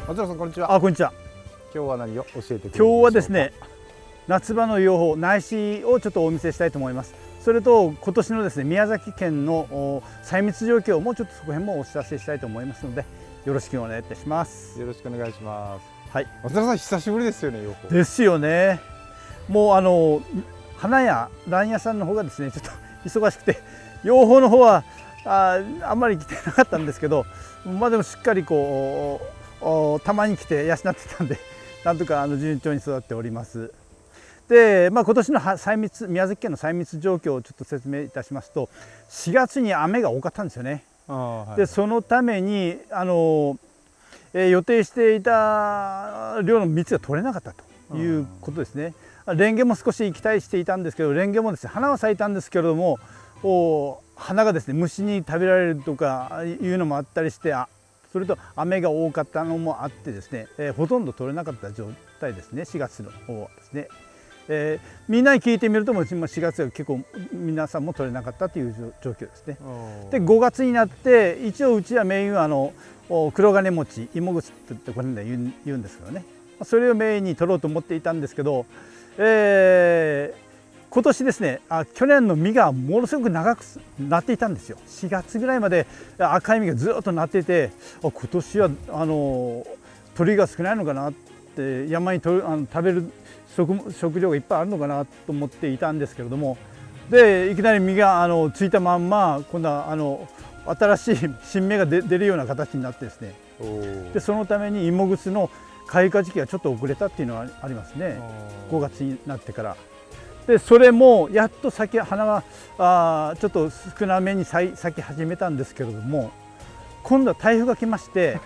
松浦さん、こんにちは。あ、こんにちは。今日は何を教えてくれるんでしょうか。今日はですね、夏場の養蜂苗師をちょっとお見せしたいと思います。それと今年のですね、宮崎県の細密状況もちょっとそこら辺もお知らせしたいと思いますので、よろしくお願いいたします。よろしくお願いします。はい。松浦さん、久しぶりですよね、養蜂。ですよね。もう花屋蘭屋さんの方がですね、ちょっと忙しくて、養蜂の方はあんまり来てなかったんですけど、まあでもしっかりこうたまに来て養ってたんで、なんとか順調に育っております。で、今年の宮崎県の細密状況をちょっと説明いたしますと、4月に雨が多かったんですよね。でそのために予定していた量の蜜が取れなかったということですね。レンゲも少し期待していたんですけど、レンゲもですね、花は咲いたんですけれども、花がですね、虫に食べられるとかいうのもあったりして、それと雨が多かったのもあってですね、ほとんど取れなかった状態ですね、4月の方はですね。みんなに聞いてみると、4月は結構皆さんも取れなかったという状況ですね。で5月になって、一応うちはメインは黒金餅、芋靴ってこれで言うんですけどね、それをメインに取ろうと思っていたんですけど、今年ですね、去年の実がものすごく長くなっていたんですよ。4月ぐらいまで赤い実がずっとなっていて、今年は鳥が少ないのかなって、山に食べる食料がいっぱいあるのかなと思っていたんですけれども、でいきなり実がついたまんま、今度は新しい新芽が出るような形になってですね、でそのために芋靴の開花時期がちょっと遅れたっていうのはありますね、5月になってから。でそれもやっと花がちょっと少なめに咲き始めたんですけれども、今度は台風が来まして、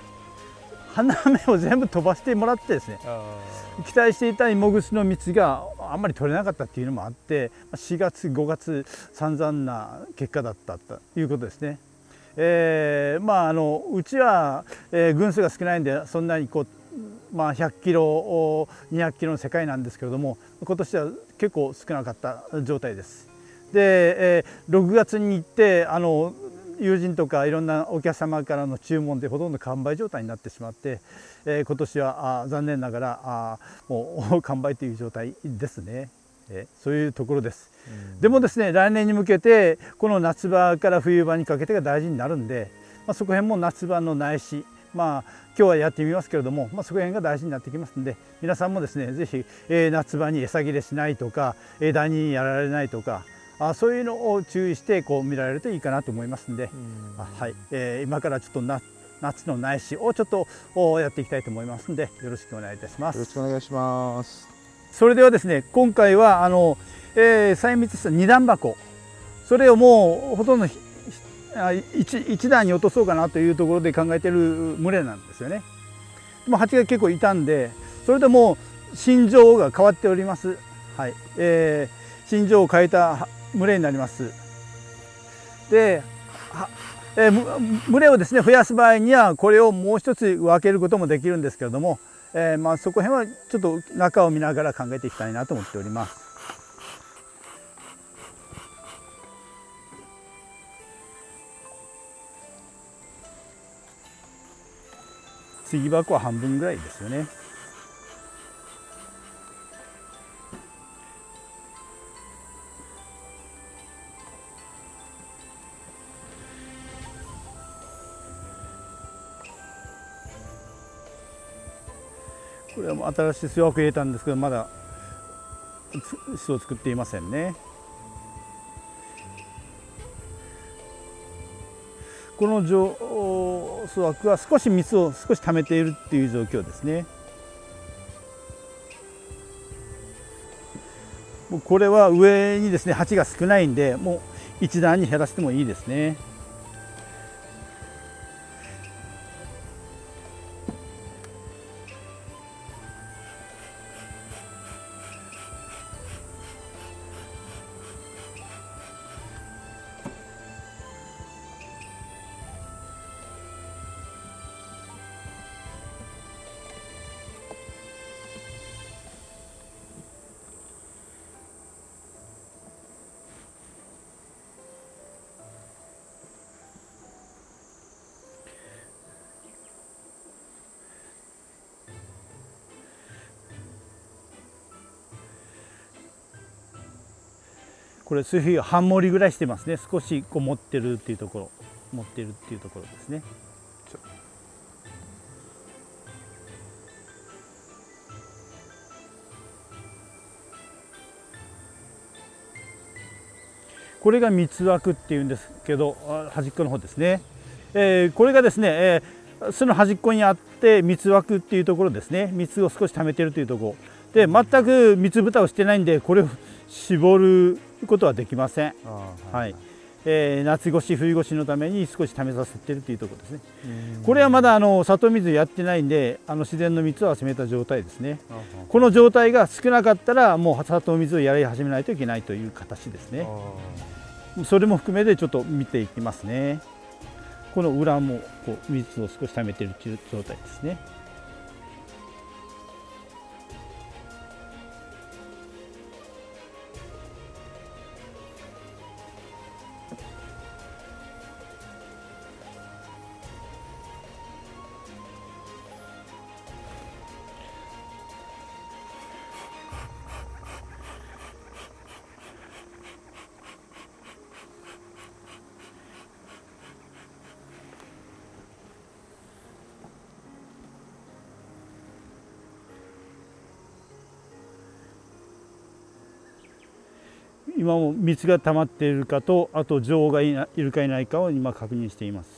花芽を全部飛ばしてもらってですね、期待していた芋ぐすの蜜があんまり取れなかったっていうのもあって、4月5月散々な結果だったということですね。うちは、群数が少ないんで、そんなに100キロ200キロの世界なんですけれども、今年は結構少なかった状態です。で、6月に行って友人とかいろんなお客様からの注文でほとんど完売状態になってしまって、今年は残念ながらもう完売という状態ですね。そういうところです。でもですね、来年に向けてこの夏場から冬場にかけてが大事になるんで、そこら辺も夏場の苗師、今日はやってみますけれども、そこら辺が大事になってきますんで、皆さんもですね、是非夏場に餌切れしないとか、ダニにやられないとか、そういうのを注意して見られるといいかなと思いますんで、はい、今からちょっと夏の苗師をちょっとやっていきたいと思いますんで、よろしくお願いいたします。よろしくお願いします。それではですね、今回は細密した2段箱、それをもうほとんど1段に落とそうかなというところで考えている群れなんですよね。もう蜂が結構いたんで、それでもう心情が変わっております。はい、心情を変えた群れになります。で、群れをですね増やす場合には、これをもう一つ分けることもできるんですけれども、そこら辺はちょっと中を見ながら考えていきたいなと思っております。継ぎ箱は半分ぐらいですよね。これはもう新しい巣枠入れたんですけど、まだ巣を作っていませんね。この巣枠は少し蜜を溜めているっていう状況ですね。もうこれは上にですね蜂が少ないんで、もう一段に減らしてもいいですね。これ水平半盛りぐらいしてますね。少しこう持ってるっていうところ、持ってるっていうところですね。これが蜜枠っていうんですけど、端っこの方ですね。これがですね、巣の端っこにあって蜜枠っていうところですね。蜜を少し溜めてるというところで、全く蜜蓋をしてないんで、これを絞ることはできません。はい。夏越し冬越しのために少し溜めさせてるというところですね。これはまだ里水やってないんで、自然の蜜を集めた状態ですね。この状態が少なかったらもう里水をやり始めないといけないという形ですね。それも含めてちょっと見ていきますね。この裏もこう蜜を少し溜めてるという状態ですね。今も蜜が溜まっているかと、あと女王がいるかいないかを今確認しています。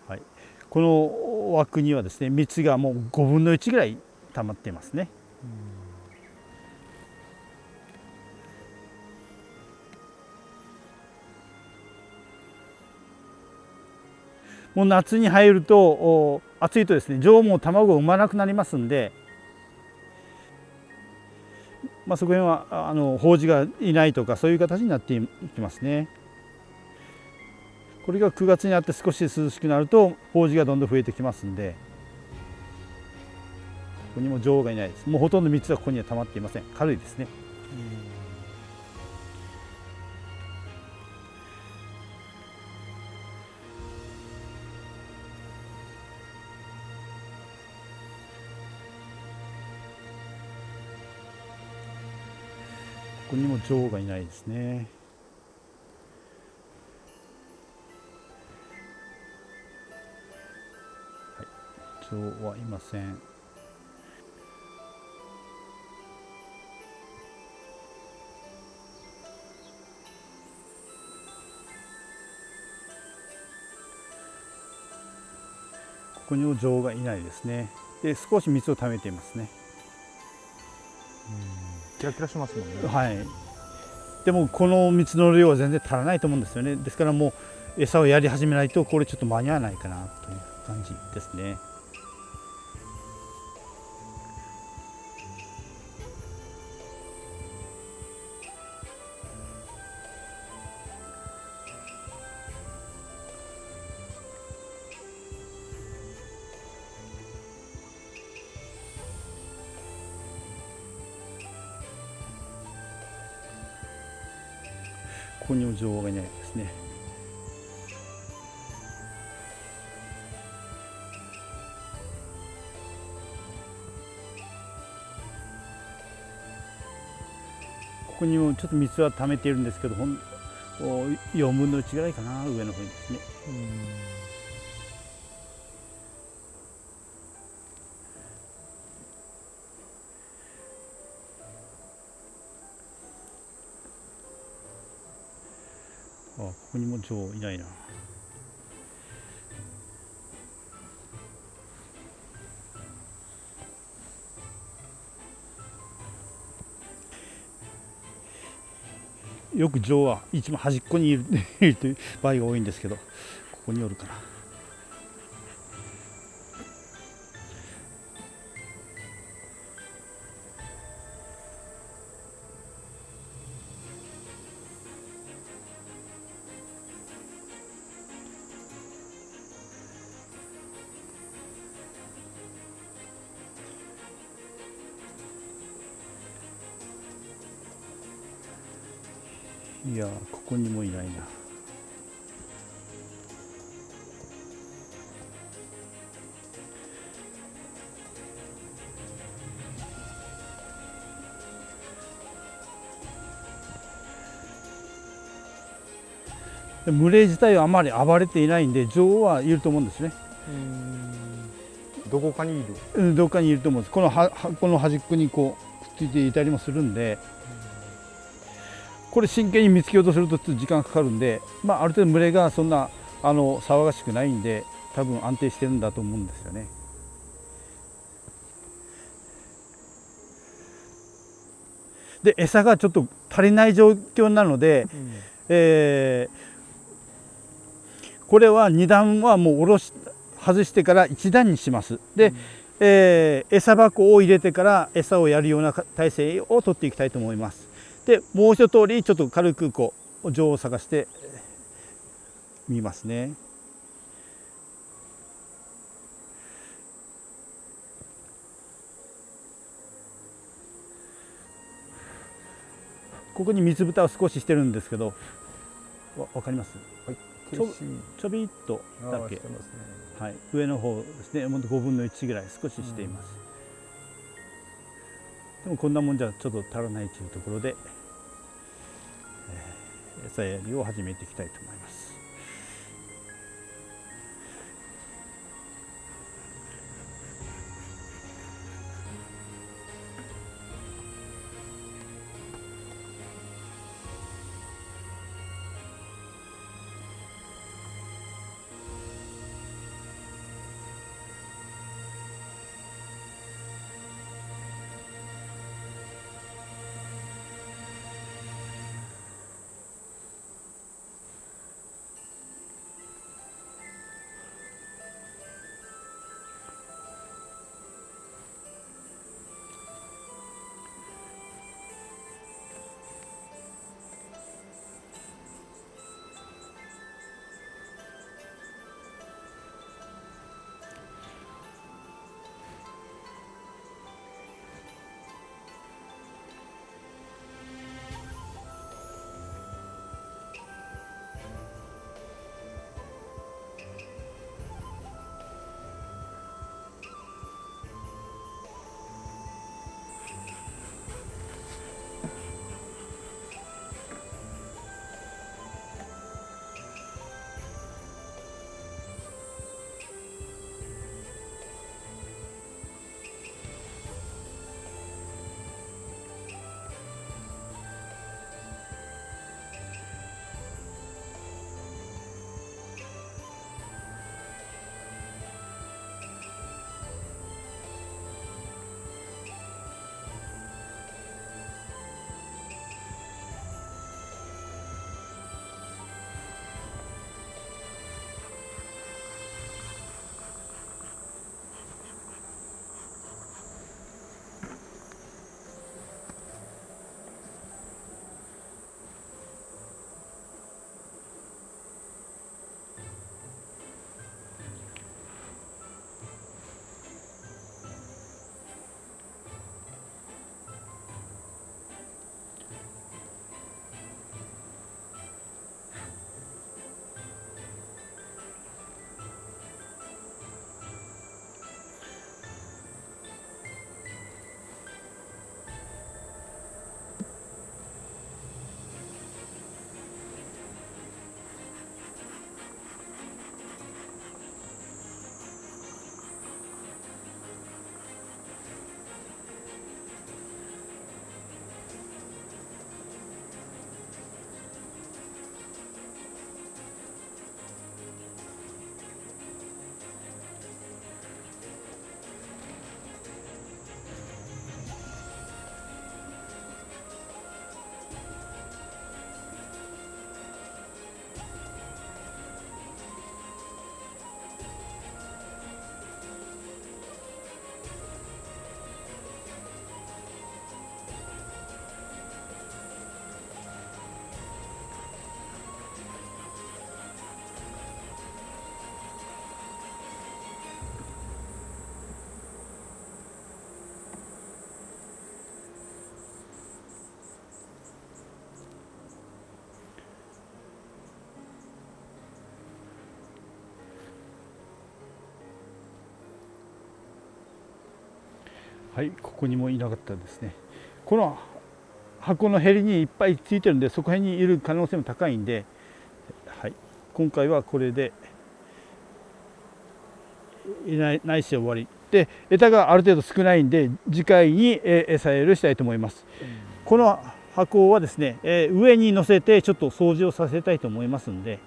はい、この枠にはですね、蜜がもう5分の1ぐらい溜まっていますね。もう夏に入ると暑いとですね、女王も卵を産まなくなりますんで、そこへんは胞子がいないとかそういう形になっていきますね。これが9月になって少し涼しくなると胞子がどんどん増えてきますんで、ここにも女王がいないです。もうほとんど蜜はここには溜まっていません。軽いですね。ここにも女王がいないですね。はい、女王はいません。ここにも女王がいないですね。で、少し蜜を溜めていますね。キラキラしますもんね。はい。でもこの蜜の量は全然足らないと思うんですよね。ですからもう餌をやり始めないとこれちょっと間に合わないかなという感じですね。ここにも女王がいないですね。ここにもちょっと蜜は溜めているんですけど、4分の1ぐらいかな、上の方にですね。ここにも女王いないな。よく女王は一番端っこにいるという場合が多いんですけど、ここにおるかな。いや、ここにもいないな。で群れ自体はあまり暴れていないんで女王はいると思うんですね。どこかにいる。どっかにいると思うんです。この端っこにこうくっついていたりもするんで、これ真剣に見つけようとするとちょっと時間かかるんで、まあ、ある程度群れがそんな騒がしくないんで多分安定してるんだと思うんですよね。で餌がちょっと足りない状況なので、これは2段はもう外してから1段にします。で、餌箱を入れてから餌をやるような体勢を取っていきたいと思います。でもう一通りちょっと軽くこう女王を探してみますね。ここに水蓋を少ししてるんですけど、わかります？はい、ちょびっとだけ、ね、はい、上の方ですね、5分の1ぐらい少ししています。でもこんなもんじゃちょっと足らないというところで、餌やりを始めていきたいと思います。はい、ここにもいなかったですね。この箱のへりにいっぱいついてるんで、そこへんにいる可能性も高いんで、はい、今回はこれで内視終わりで、枝がある程度少ないんで次回に餌やりをしたいと思います。この箱はですね、上に乗せてちょっと掃除をさせたいと思いますんで、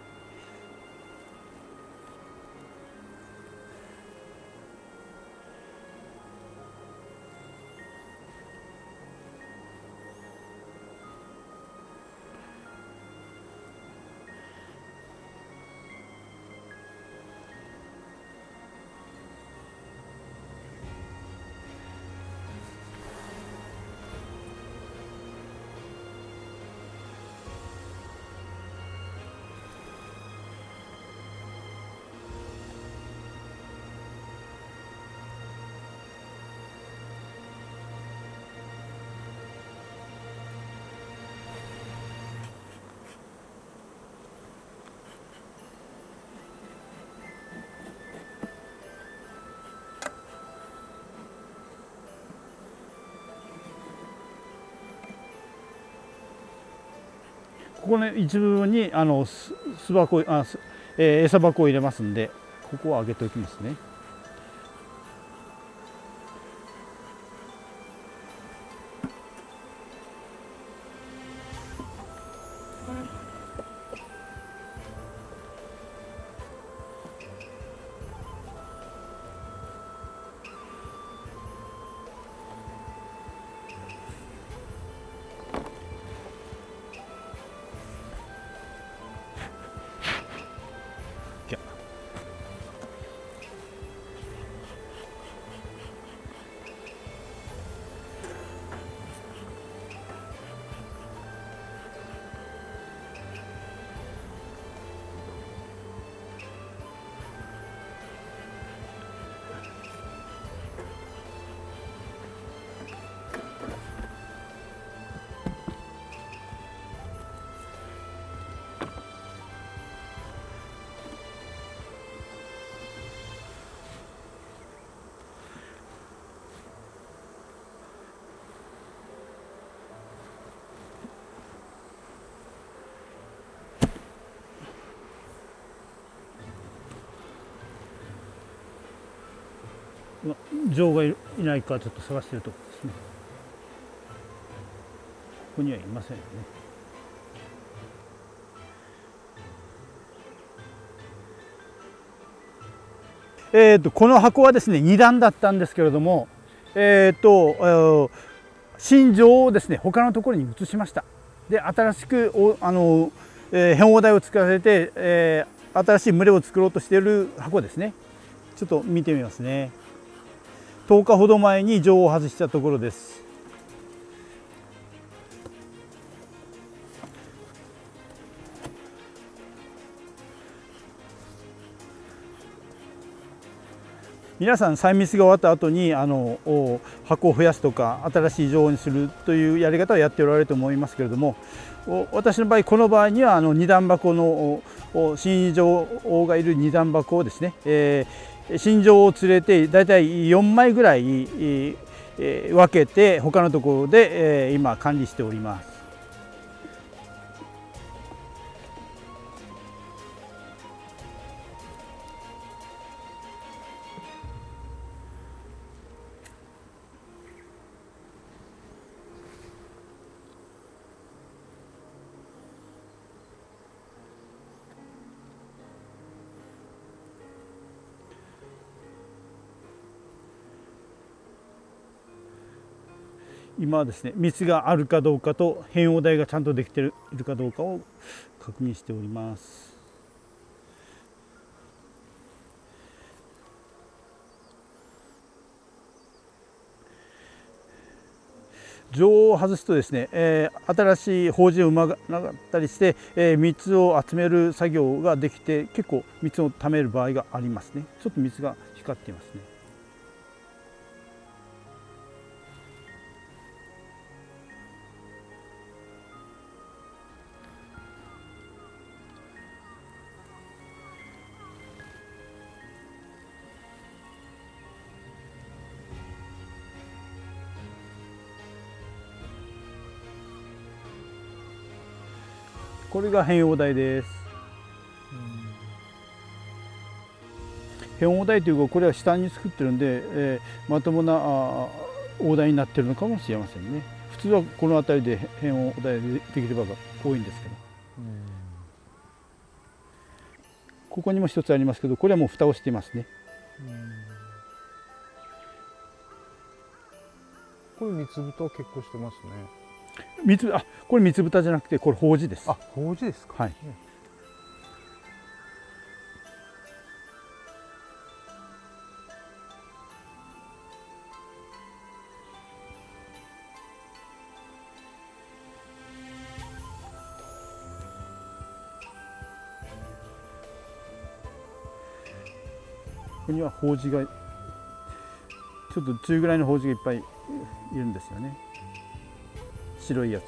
ここの一部分に餌箱を入れますんで、ここを上げておきますね。女王がいないかちょっと探しているところですね。ここにはいませんよね。この箱はですね2段だったんですけれども、新女をですね他のところに移しました。で新しく変王台を作らせて、新しい群れを作ろうとしている箱ですね。ちょっと見てみますね。10日ほど前に女王を外したところです。皆さん採蜜が終わった後に箱を増やすとか新しい女王にするというやり方をやっておられると思いますけれども、私の場合この場合には2段箱の新女王がいる2段箱をですね、新女王を連れてだいたい4枚ぐらい分けて他のところで今管理しております。今はですね蜜があるかどうかと変王台がちゃんとできているかどうかを確認しております。女王を外すとですね、新しい糀を生まなかったりして、蜜を集める作業ができて結構蜜を貯める場合がありますね。ちょっと蜜が光っていますね。これが変王台です。変温台というかこれは下に作ってるんで、まともな大台になってるのかもしれませんね。普通はこの辺りで変温台でできる場が多いんですけど、ここにも一つありますけど、これはもう蓋をしていますね。これ三つ蓋結構してますね。これ三つ蓋じゃなくてこれ法事です。法事ですか。はい。ここには法事がちょっと中ぐらいの法事がいっぱいいるんですよね。白いやつ。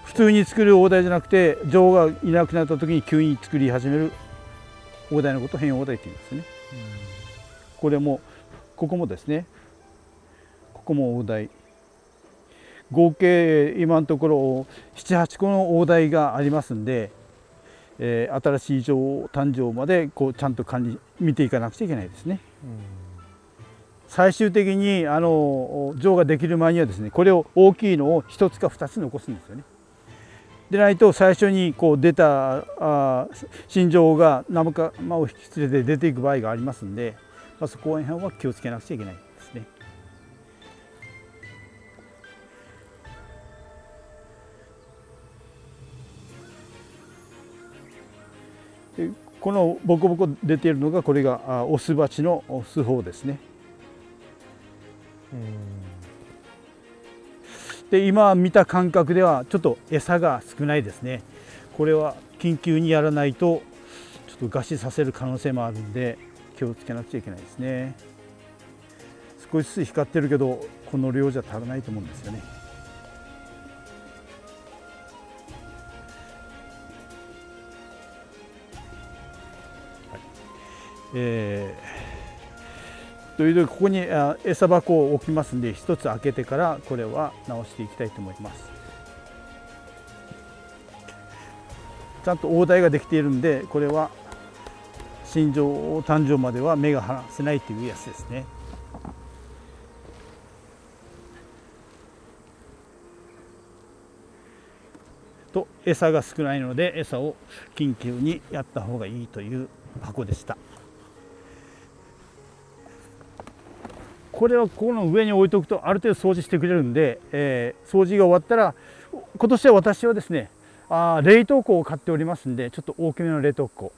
普通に作る大台じゃなくて、女王がいなくなった時に急に作り始める大台のことを変大台って言うんですね。これもここもですね、ここも大台、合計今のところ7、8個の大台がありますんで、新しい女王誕生までこうちゃんと見ていかなくちゃいけないですね。最終的に女王ができる前にはですね、これを大きいのを1つか2つ残すんですよね。でないと最初にこう出た新女王が仲間を引き連れて出ていく場合がありますんで、そこら辺は気をつけなくちゃいけないですね。でこのボコボコ出ているのが、これがオスバチの巣胞ですね。で今見た感覚ではちょっと餌が少ないですね。これは緊急にやらないとちょっと餓死させる可能性もあるんで、気をつけなくちゃいけないですね。少しずつ光ってるけどこの量じゃ足らないと思うんですよね。というとここに餌箱を置きますんで、一つ開けてからこれは直していきたいと思います。ちゃんと大台ができているんで、これは新女王誕生までは目が離せないというやつですね。と餌が少ないので、餌を緊急にやった方がいいという箱でした。これはここの上に置いておくとある程度掃除してくれるんで、掃除が終わったら、今年は私はですね、冷凍庫を買っておりますんで、ちょっと大きめの冷凍庫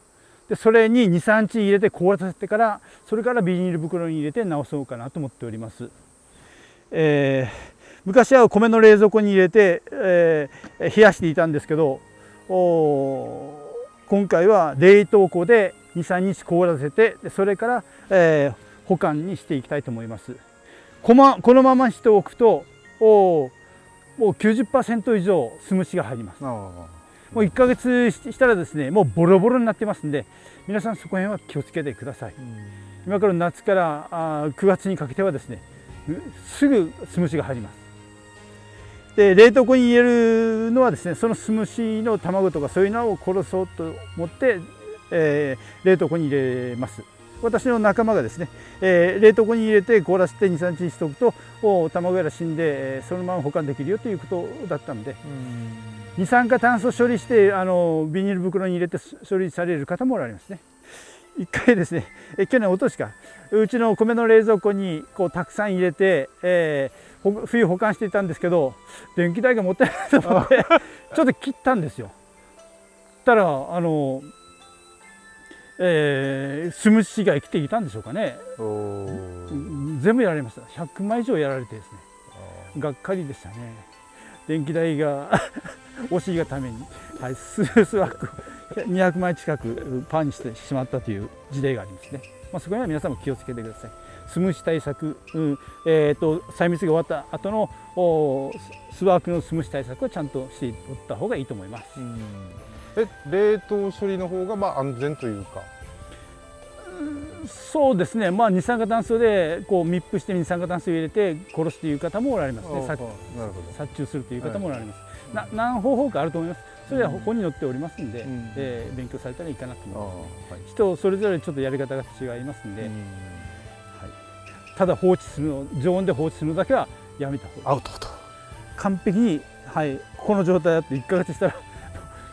で、それに2、3日入れて凍らせてから、それからビニール袋に入れて直そうかなと思っております。昔は米の冷蔵庫に入れて、冷やしていたんですけど、今回は冷凍庫で2、3日凍らせて、それから、保管にしていきたいと思います。このまましておくともう 90% 以上巣虫が入ります。もう1ヶ月したらですね、もうボロボロになってますんで、皆さんそこら辺は気をつけてください。今から夏から9月にかけてはですね、すぐ巣虫が入ります。で冷凍庫に入れるのはですね、その巣虫の卵とかそういうのを殺そうと思って、冷凍庫に入れます。私の仲間がですね、冷凍庫に入れて凍らせて2、3日にしておくと卵が死んで、そのまま保管できるよということだったので、二酸化炭素処理してビニール袋に入れて処理される方もおられますね。一回ですね、去年おととしか、うちの米の冷蔵庫にこうたくさん入れて、冬保管していたんですけど、電気代がもったいないと思ってちょっと切ったんですよ。たら巣虫が生きていたんでしょうかね。全部やられました。100枚以上やられてですね、がっかりでしたね。電気代が惜しいがために、数枠200枚近くパーにしてしまったという事例がありますね。そこには皆さんも気をつけてください。スムシ対策、細密が終わった後の巣枠のスムシ対策はちゃんとしておった方がいいと思います。冷凍処理の方が安全というか。そうですね、二酸化炭素でこう密封して二酸化炭素を入れて殺すという方もおられますね。殺虫するという方もおられます。何方法かあると思います。それは本に載っておりますので、勉強されたらいいかなと思います。人それぞれちょっとやり方が違いますので、ただ放置するの、常温で放置するのだけはやめた方がいい。アウトと。完璧に、この状態だと1ヶ月したら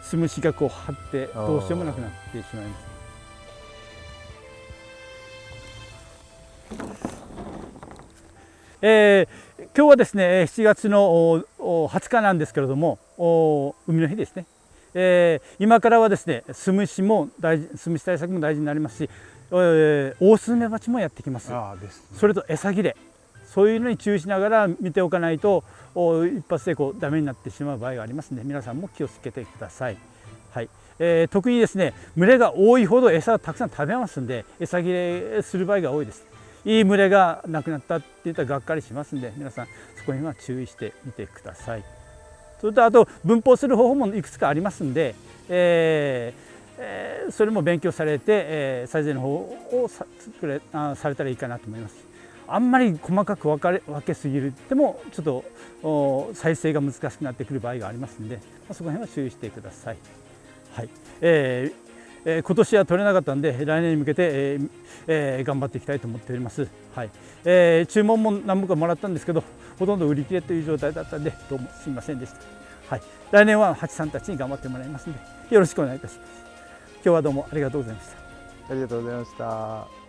スムシがこう張ってどうしようもなくなってしまいます。今日はですね7月の20日なんですけれども、海の日ですね。今からはですねスムシ対策も大事になりますし、オオスズメバチもやってきます。それと餌切れ、そういうのに注意しながら見ておかないと一発でダメになってしまう場合がありますので、皆さんも気をつけてください。特にですね群れが多いほど餌をたくさん食べますので、餌切れする場合が多いです。いい群れがなくなったって言ったらがっかりしますので、皆さんそこには注意してみてください。それとあと分蜂する方法もいくつかありますので、それも勉強されて、最善の方をされたらいいかなと思います。あんまり細かく分けすぎるでもちょっと再生が難しくなってくる場合がありますので、そこら辺は注意してください。今年は取れなかったので来年に向けて、頑張っていきたいと思っております。注文も何本かもらったんですけど、ほとんど売り切れという状態だったので、どうもすみませんでした。来年はハチさんたちに頑張ってもらいますので、よろしくお願いいたします。今日はどうもありがとうございました。ありがとうございました。